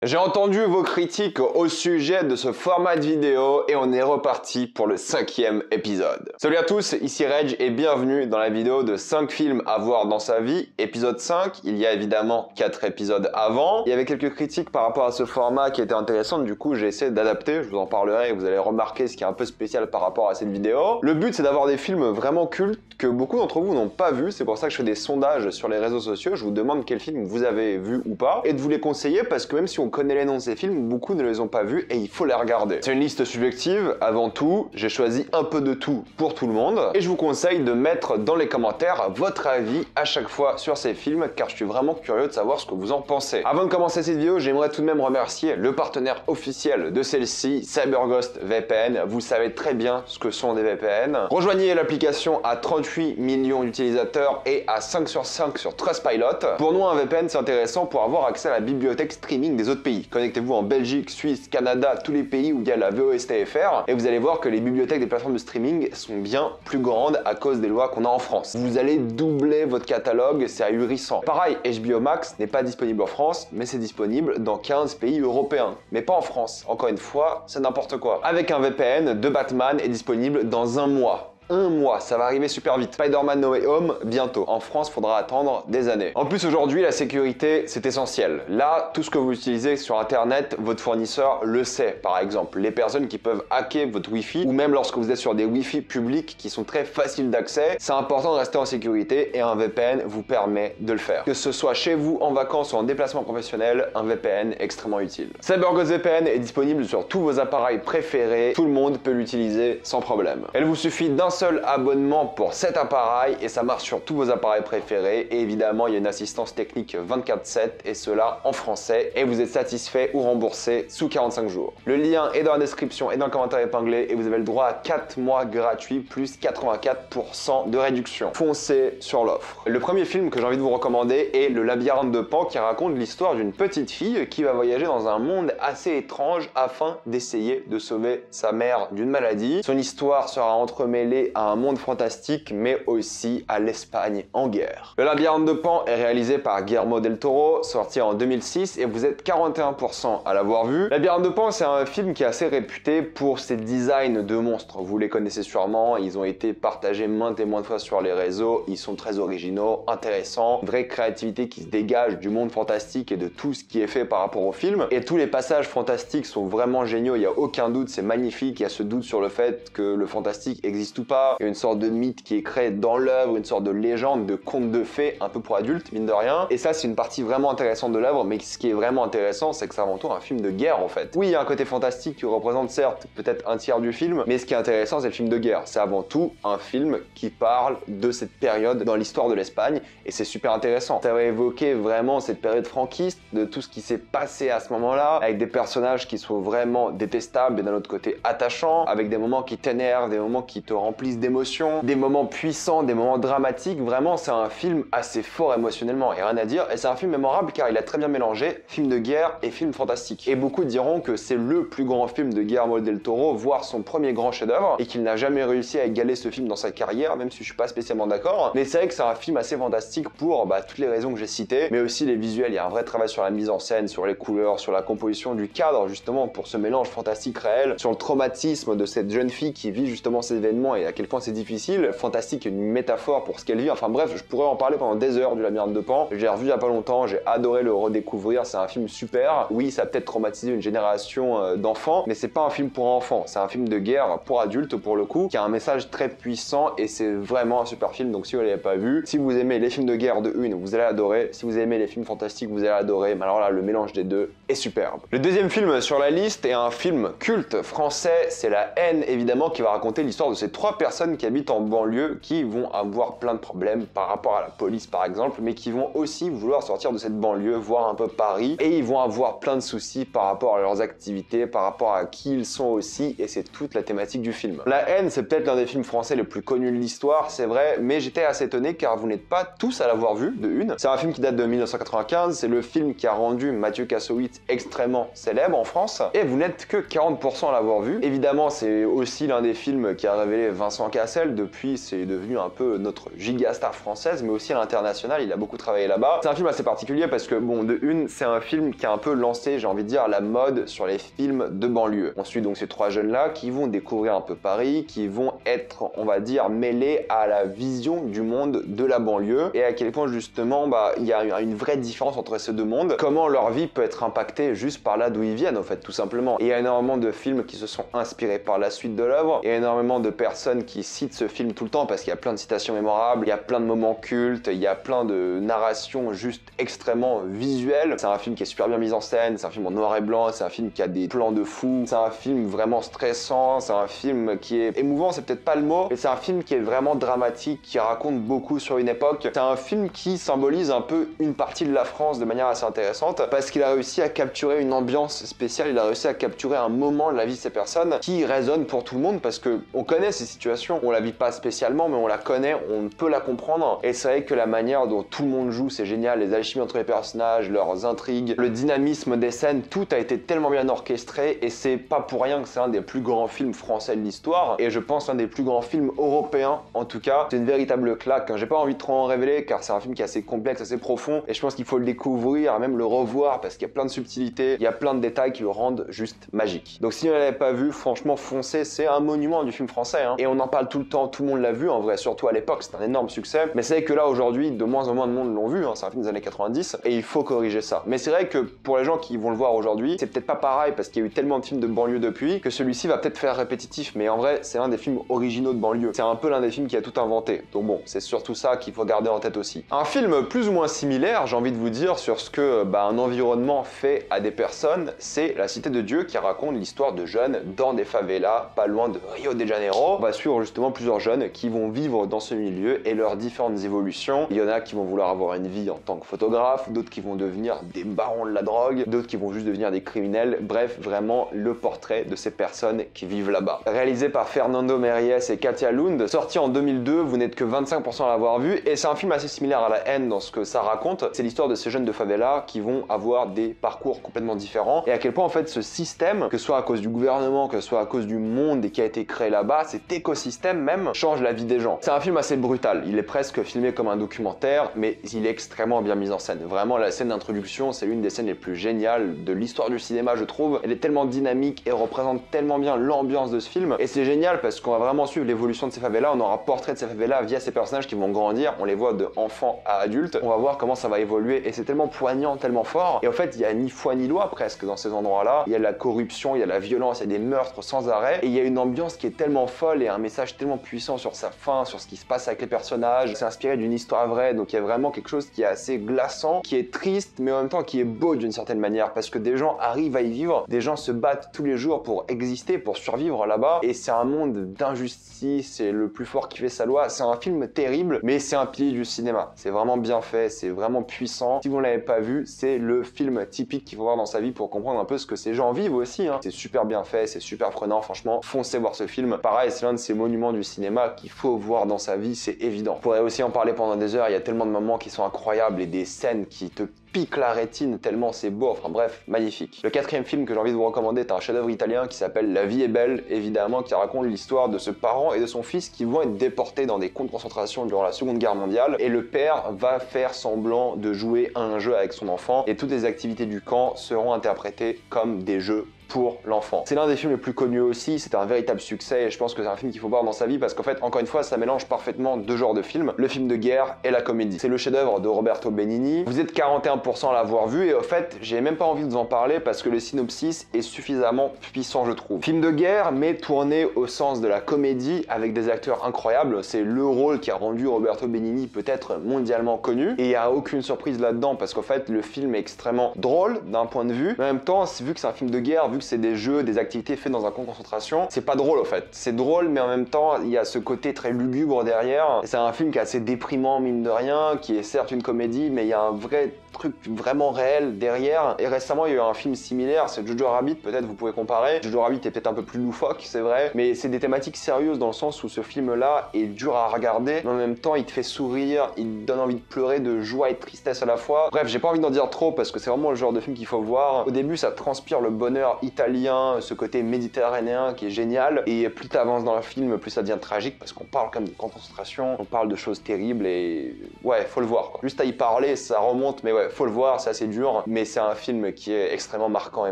J'ai entendu vos critiques au sujet de ce format de vidéo et on est reparti pour le 5e épisode. Salut à tous, ici Reg et bienvenue dans la vidéo de 5 films à voir dans sa vie, épisode 5. Il y a évidemment 4 épisodes avant. Il y avait quelques critiques par rapport à ce format qui étaient intéressantes, du coup j'ai essayé d'adapter, je vous en parlerai et vous allez remarquer ce qui est un peu spécial par rapport à cette vidéo. Le but c'est d'avoir des films vraiment cultes que beaucoup d'entre vous n'ont pas vu, c'est pour ça que je fais des sondages sur les réseaux sociaux, je vous demande quels films vous avez vu ou pas et de vous les conseiller parce que même si on connaît les noms de ces films, beaucoup ne les ont pas vus et il faut les regarder. C'est une liste subjective, avant tout, j'ai choisi un peu de tout pour tout le monde et je vous conseille de mettre dans les commentaires votre avis à chaque fois sur ces films car je suis vraiment curieux de savoir ce que vous en pensez. Avant de commencer cette vidéo, j'aimerais tout de même remercier le partenaire officiel de celle-ci, CyberGhost VPN. Vous savez très bien ce que sont des VPN. Rejoignez l'application à 38 millions d'utilisateurs et à 5 sur 5 sur Trustpilot. Pour nous, un VPN c'est intéressant pour avoir accès à la bibliothèque streaming des autres pays. Connectez-vous en Belgique, Suisse, Canada, tous les pays où il y a la VOSTFR et vous allez voir que les bibliothèques des plateformes de streaming sont bien plus grandes à cause des lois qu'on a en France. Vous allez doubler votre catalogue, c'est ahurissant. Pareil, HBO Max n'est pas disponible en France, mais c'est disponible dans 15 pays européens, mais pas en France. Encore une fois, c'est n'importe quoi. Avec un VPN, The Batman est disponible dans un mois. Un mois, ça va arriver super vite. Spider-Man No Way Home, bientôt. En France, faudra attendre des années. En plus, aujourd'hui, la sécurité, c'est essentiel. Là, tout ce que vous utilisez sur Internet, votre fournisseur le sait. Par exemple, les personnes qui peuvent hacker votre Wi-Fi, ou même lorsque vous êtes sur des Wi-Fi publics qui sont très faciles d'accès, c'est important de rester en sécurité et un VPN vous permet de le faire. Que ce soit chez vous, en vacances ou en déplacement professionnel, un VPN est extrêmement utile. CyberGhost VPN est disponible sur tous vos appareils préférés. Tout le monde peut l'utiliser sans problème. Il vous suffit d'un seul abonnement pour cet appareil et ça marche sur tous vos appareils préférés et évidemment il y a une assistance technique 24/7 et cela en français et vous êtes satisfait ou remboursé sous 45 jours. Le lien est dans la description et dans le commentaire épinglé et vous avez le droit à 4 mois gratuits plus 84% de réduction. Foncez sur l'offre. Le premier film que j'ai envie de vous recommander est Le Labyrinthe de Pan qui raconte l'histoire d'une petite fille qui va voyager dans un monde assez étrange afin d'essayer de sauver sa mère d'une maladie. Son histoire sera entremêlée à un monde fantastique mais aussi à l'Espagne en guerre. Le Labyrinthe de Pan est réalisé par Guillermo del Toro, sorti en 2006 et vous êtes 41% à l'avoir vu. Labyrinthe de Pan c'est un film qui est assez réputé pour ses designs de monstres. Vous les connaissez sûrement, ils ont été partagés maintes et maintes fois sur les réseaux, ils sont très originaux, intéressants, vraie créativité qui se dégage du monde fantastique et de tout ce qui est fait par rapport au film. Et tous les passages fantastiques sont vraiment géniaux, il n'y a aucun doute, c'est magnifique, il y a ce doute sur le fait que le fantastique existe ou pas. Il y a une sorte de mythe qui est créé dans l'œuvre, une sorte de légende, de conte de fées, un peu pour adultes, mine de rien. Et ça, c'est une partie vraiment intéressante de l'œuvre, mais ce qui est vraiment intéressant, c'est que c'est avant tout un film de guerre, en fait. Oui, il y a un côté fantastique qui représente certes peut-être un tiers du film, mais ce qui est intéressant, c'est le film de guerre. C'est avant tout un film qui parle de cette période dans l'histoire de l'Espagne, et c'est super intéressant. Ça va évoquer vraiment cette période franquiste, de tout ce qui s'est passé à ce moment-là, avec des personnages qui sont vraiment détestables, et d'un autre côté attachants, avec des moments qui t'énervent, des moments qui te remplissent d'émotions, des moments puissants, des moments dramatiques. Vraiment, c'est un film assez fort émotionnellement et rien à dire. Et c'est un film mémorable car il a très bien mélangé film de guerre et film fantastique. Et beaucoup diront que c'est le plus grand film de Guillermo del Toro, voire son premier grand chef-d'œuvre, et qu'il n'a jamais réussi à égaler ce film dans sa carrière, même si je suis pas spécialement d'accord. Mais c'est vrai que c'est un film assez fantastique pour toutes les raisons que j'ai citées, mais aussi les visuels. Il y a un vrai travail sur la mise en scène, sur les couleurs, sur la composition du cadre, justement, pour ce mélange fantastique réel, sur le traumatisme de cette jeune fille qui vit justement ces événements et à quel point c'est difficile. Fantastique, une métaphore pour ce qu'elle vit. Enfin bref, je pourrais en parler pendant des heures du Labyrinthe de Pan. Je l'ai revu il y a pas longtemps, j'ai adoré le redécouvrir. C'est un film super. Oui, ça a peut-être traumatisé une génération d'enfants, mais c'est pas un film pour enfants. C'est un film de guerre pour adultes pour le coup, qui a un message très puissant et c'est vraiment un super film. Donc si vous l'avez pas vu, si vous aimez les films de guerre de une, vous allez adorer. Si vous aimez les films fantastiques, vous allez adorer. Mais alors là, le mélange des deux est superbe. Le deuxième film sur la liste est un film culte français. C'est La Haine, évidemment, qui va raconter l'histoire de ces 3 personnes qui habitent en banlieue, qui vont avoir plein de problèmes par rapport à la police par exemple, mais qui vont aussi vouloir sortir de cette banlieue, voir un peu Paris, et ils vont avoir plein de soucis par rapport à leurs activités, par rapport à qui ils sont aussi, et c'est toute la thématique du film. La Haine, c'est peut-être l'un des films français les plus connus de l'histoire, c'est vrai, mais j'étais assez étonné car vous n'êtes pas tous à l'avoir vu, de une. C'est un film qui date de 1995, c'est le film qui a rendu Mathieu Kassovitz extrêmement célèbre en France, et vous n'êtes que 40% à l'avoir vu. Évidemment, c'est aussi l'un des films qui a révélé Vincent Cassel. Depuis, c'est devenu un peu notre gigastar française, mais aussi à l'international, il a beaucoup travaillé là-bas. C'est un film assez particulier parce que, bon, de une, c'est un film qui a un peu lancé, j'ai envie de dire, la mode sur les films de banlieue. On suit donc ces trois jeunes-là qui vont découvrir un peu Paris, qui vont être, on va dire, mêlés à la vision du monde de la banlieue et à quel point, justement, il y a une vraie différence entre ces deux mondes. Comment leur vie peut être impactée juste par là d'où ils viennent, en fait, tout simplement. Et il y a énormément de films qui se sont inspirés par la suite de l'œuvre. Il y a énormément de personnes qui citent ce film tout le temps parce qu'il y a plein de citations mémorables, il y a plein de moments cultes, il y a plein de narrations juste extrêmement visuelles. C'est un film qui est super bien mis en scène, c'est un film en noir et blanc, c'est un film qui a des plans de fou, c'est un film vraiment stressant, c'est un film qui est émouvant, c'est peut-être pas le mot, mais c'est un film qui est vraiment dramatique, qui raconte beaucoup sur une époque. C'est un film qui symbolise un peu une partie de la France de manière assez intéressante parce qu'il a réussi à capturer une ambiance spéciale, il a réussi à capturer un moment de la vie de ces personnes qui résonne pour tout le monde parce que on connaît ces situations, on la vit pas spécialement mais on la connaît, on peut la comprendre et c'est vrai que la manière dont tout le monde joue c'est génial, les alchimies entre les personnages, leurs intrigues, le dynamisme des scènes, tout a été tellement bien orchestré et c'est pas pour rien que c'est un des plus grands films français de l'histoire et je pense un des plus grands films européens en tout cas. C'est une véritable claque, j'ai pas envie de trop en révéler car c'est un film qui est assez complexe, assez profond et je pense qu'il faut le découvrir, même le revoir parce qu'il y a plein de subtilités, il y a plein de détails qui le rendent juste magique. Donc si vous ne l'avez pas vu, franchement foncez, c'est un monument du film français et on en parle tout le temps, tout le monde l'a vu en vrai, surtout à l'époque, c'est un énorme succès, mais c'est vrai que là aujourd'hui, de moins en moins de monde l'ont vu, c'est un film des années 90 et il faut corriger ça. Mais c'est vrai que pour les gens qui vont le voir aujourd'hui, c'est peut-être pas pareil parce qu'il y a eu tellement de films de banlieue depuis que celui-ci va peut-être faire répétitif, mais en vrai c'est l'un des films originaux de banlieue, c'est un peu l'un des films qui a tout inventé, donc bon, c'est surtout ça qu'il faut garder en tête aussi. Un film plus ou moins similaire, j'ai envie de vous dire, sur ce que un environnement fait à des personnes, c'est La Cité de Dieu qui raconte l'histoire de jeunes dans des favelas pas loin de Rio de Janeiro. On va suivre justement plusieurs jeunes qui vont vivre dans ce milieu et leurs différentes évolutions. Il y en a qui vont vouloir avoir une vie en tant que photographe, d'autres qui vont devenir des barons de la drogue, d'autres qui vont juste devenir des criminels. Bref, vraiment le portrait de ces personnes qui vivent là-bas. Réalisé par Fernando Meirelles et Katia Lund, sorti en 2002, vous n'êtes que 25% à l'avoir vu et c'est un film assez similaire à La Haine dans ce que ça raconte. C'est l'histoire de ces jeunes de favela qui vont avoir des parcours complètement différents et à quel point en fait ce système, que ce soit à cause du gouvernement, que ce soit à cause du monde qui a été créé là-bas, cet écosystème même change la vie des gens. C'est un film assez brutal, il est presque filmé comme un documentaire, mais il est extrêmement bien mis en scène. Vraiment la scène d'introduction, c'est l'une des scènes les plus géniales de l'histoire du cinéma je trouve. Elle est tellement dynamique et représente tellement bien l'ambiance de ce film et c'est génial parce qu'on va vraiment suivre l'évolution de ces favelas, on aura un portrait de ces favelas via ces personnages qui vont grandir, on les voit de enfants à adultes, on va voir comment ça va évoluer et c'est tellement poignant, tellement fort et en fait il y a ni foi ni loi presque dans ces endroits-là, il y a de la corruption, il y a de la violence, il y a des meurtres sans arrêt et il y a une ambiance qui est tellement folle et un message tellement puissant sur sa fin, sur ce qui se passe avec les personnages. C'est inspiré d'une histoire vraie donc il y a vraiment quelque chose qui est assez glaçant, qui est triste mais en même temps qui est beau d'une certaine manière parce que des gens arrivent à y vivre, des gens se battent tous les jours pour exister, pour survivre là-bas et c'est un monde d'injustice, c'est le plus fort qui fait sa loi. C'est un film terrible mais c'est un pilier du cinéma, c'est vraiment bien fait, c'est vraiment puissant. Si vous ne l'avez pas vu, c'est le film typique qu'il faut voir dans sa vie pour comprendre un peu ce que ces gens vivent aussi. C'est super bien fait, c'est super prenant, franchement, foncez voir ce film. Pareil, c'est l'un de ces monuments du cinéma qu'il faut voir dans sa vie, c'est évident. On pourrait aussi en parler pendant des heures, il y a tellement de moments qui sont incroyables et des scènes qui te pique la rétine tellement c'est beau, enfin bref, magnifique. Le quatrième film que j'ai envie de vous recommander est un chef-d'œuvre italien qui s'appelle La vie est belle, évidemment, qui raconte l'histoire de ce parent et de son fils qui vont être déportés dans des camps de concentration durant la Seconde Guerre mondiale et le père va faire semblant de jouer à un jeu avec son enfant et toutes les activités du camp seront interprétées comme des jeux pour l'enfant. C'est l'un des films les plus connus aussi, c'est un véritable succès et je pense que c'est un film qu'il faut voir dans sa vie parce qu'en fait, encore une fois, ça mélange parfaitement deux genres de films, le film de guerre et la comédie. C'est le chef-d'œuvre de Roberto Benigni. Vous êtes 41% à l'avoir vu et au fait, j'ai même pas envie de vous en parler parce que le synopsis est suffisamment puissant, je trouve. Film de guerre, mais tourné au sens de la comédie avec des acteurs incroyables. C'est le rôle qui a rendu Roberto Benigni peut-être mondialement connu et il n'y a aucune surprise là-dedans parce qu'en fait, le film est extrêmement drôle d'un point de vue, mais en même temps, vu que c'est un film de guerre, vu que c'est des jeux, des activités faites dans un camp de concentration, c'est pas drôle au fait. C'est drôle mais en même temps il y a ce côté très lugubre derrière. C'est un film qui est assez déprimant mine de rien, qui est certes une comédie mais il y a un vrai truc vraiment réel derrière. Et récemment, il y a eu un film similaire, c'est Jojo Rabbit, peut-être vous pouvez comparer. Jojo Rabbit est peut-être un peu plus loufoque, c'est vrai, mais c'est des thématiques sérieuses dans le sens où ce film-là est dur à regarder, mais en même temps, il te fait sourire, il te donne envie de pleurer, de joie et de tristesse à la fois. Bref, j'ai pas envie d'en dire trop parce que c'est vraiment le genre de film qu'il faut voir. Au début, ça transpire le bonheur italien, ce côté méditerranéen qui est génial, et plus t'avances dans le film, plus ça devient tragique parce qu'on parle quand même de concentration, on parle de choses terribles et ouais, faut le voir quoi. Juste à y parler, ça remonte, mais ouais, faut le voir, c'est assez dur, mais c'est un film qui est extrêmement marquant et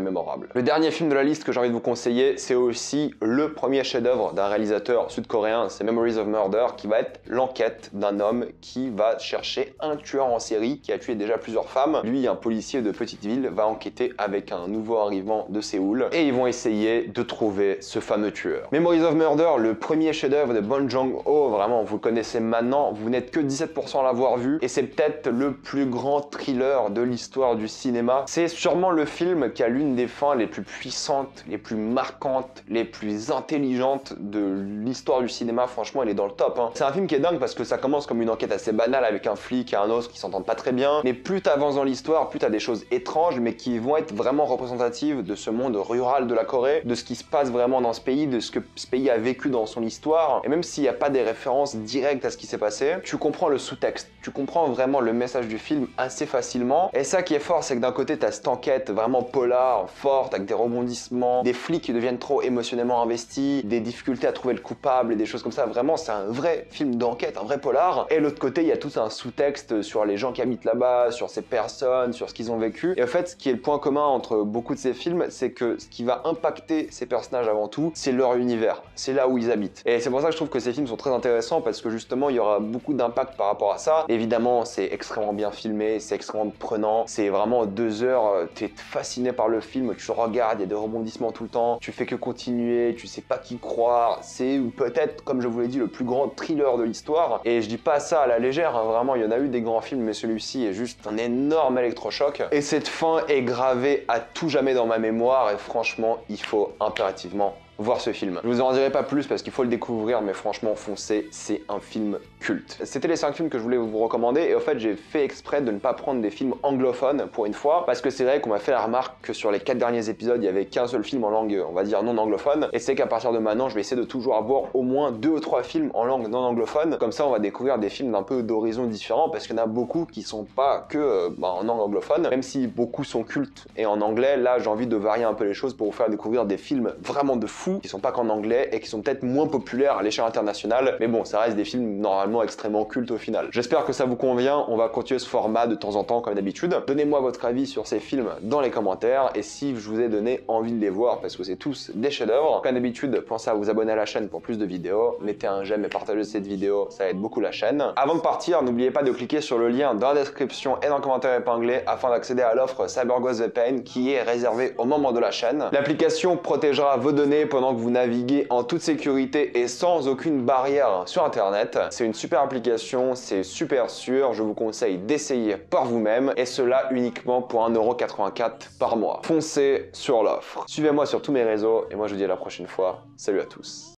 mémorable. Le dernier film de la liste que j'ai envie de vous conseiller, c'est aussi le premier chef-d'œuvre d'un réalisateur sud-coréen, c'est Memories of Murder, qui va être l'enquête d'un homme qui va chercher un tueur en série qui a tué déjà plusieurs femmes. Lui, un policier de petite ville, va enquêter avec un nouveau arrivant de Séoul et ils vont essayer de trouver ce fameux tueur. Memories of Murder, le premier chef-d'œuvre de Bong Joon-ho, vraiment, vous le connaissez maintenant, vous n'êtes que 17% à l'avoir vu et c'est peut-être le plus grand thriller de l'histoire du cinéma. C'est sûrement le film qui a l'une des fins les plus puissantes, les plus marquantes, les plus intelligentes de l'histoire du cinéma. Franchement, elle est dans le top. C'est un film qui est dingue parce que ça commence comme une enquête assez banale avec un flic et un autre qui s'entendent pas très bien, mais plus t'avances dans l'histoire, plus t'as des choses étranges mais qui vont être vraiment représentatives de ce monde rural de la Corée, de ce qui se passe vraiment dans ce pays, de ce que ce pays a vécu dans son histoire. Et même s'il n'y a pas des références directes à ce qui s'est passé, tu comprends le sous-texte, tu comprends vraiment le message du film assez facilement. Et ça qui est fort, c'est que d'un côté, t'as cette enquête vraiment polar, forte, avec des rebondissements, des flics qui deviennent trop émotionnellement investis, des difficultés à trouver le coupable et des choses comme ça. Vraiment, c'est un vrai film d'enquête, un vrai polar. Et de l'autre côté, il y a tout un sous-texte sur les gens qui habitent là-bas, sur ces personnes, sur ce qu'ils ont vécu. Et en fait, ce qui est le point commun entre beaucoup de ces films, c'est que ce qui va impacter ces personnages avant tout, c'est leur univers. C'est là où ils habitent. Et c'est pour ça que je trouve que ces films sont très intéressants parce que justement, il y aura beaucoup d'impact par rapport à ça. Évidemment, c'est extrêmement bien filmé, c'est extrêmement prenant. C'est vraiment 2 heures, t'es fasciné par le film, tu regardes, il y a des rebondissements tout le temps, tu fais que continuer, tu sais pas qui croire. C'est peut-être, comme je vous l'ai dit, le plus grand thriller de l'histoire. Et je dis pas ça à la légère, vraiment, il y en a eu des grands films, mais celui-ci est juste un énorme électrochoc. Et cette fin est gravée à tout jamais dans ma mémoire et franchement, il faut impérativement voir ce film. Je vous en dirai pas plus parce qu'il faut le découvrir, mais franchement, foncez, c'est un film culte. C'était les 5 films que je voulais vous recommander et en fait, j'ai fait exprès de ne pas prendre des films anglophones pour une fois parce que c'est vrai qu'on m'a fait la remarque que sur les 4 derniers épisodes, il y avait qu'un seul film en langue, on va dire non anglophone, et c'est qu'à partir de maintenant, je vais essayer de toujours avoir au moins 2 ou 3 films en langue non anglophone. Comme ça, on va découvrir des films d'un peu d'horizons différents parce qu'il y en a beaucoup qui sont pas que en langue anglophone, même si beaucoup sont cultes et en anglais. Là, j'ai envie de varier un peu les choses pour vous faire découvrir des films vraiment de fous qui sont pas qu'en anglais et qui sont peut-être moins populaires à l'échelle internationale, mais bon, ça reste des films normalement extrêmement cultes au final. J'espère que ça vous convient, on va continuer ce format de temps en temps comme d'habitude. Donnez-moi votre avis sur ces films dans les commentaires et si je vous ai donné envie de les voir parce que c'est tous des chefs-d'œuvre. Comme d'habitude, pensez à vous abonner à la chaîne pour plus de vidéos, mettez un j'aime et partagez cette vidéo, ça aide beaucoup la chaîne. Avant de partir, n'oubliez pas de cliquer sur le lien dans la description et dans le commentaire épinglé afin d'accéder à l'offre CyberGhost VPN qui est réservée aux membres de la chaîne. L'application protégera vos données pendant que vous naviguer en toute sécurité et sans aucune barrière sur internet. C'est une super application, c'est super sûr, je vous conseille d'essayer par vous-même et cela uniquement pour 1,84€ par mois. Foncez sur l'offre. Suivez-moi sur tous mes réseaux et moi je vous dis à la prochaine fois. Salut à tous.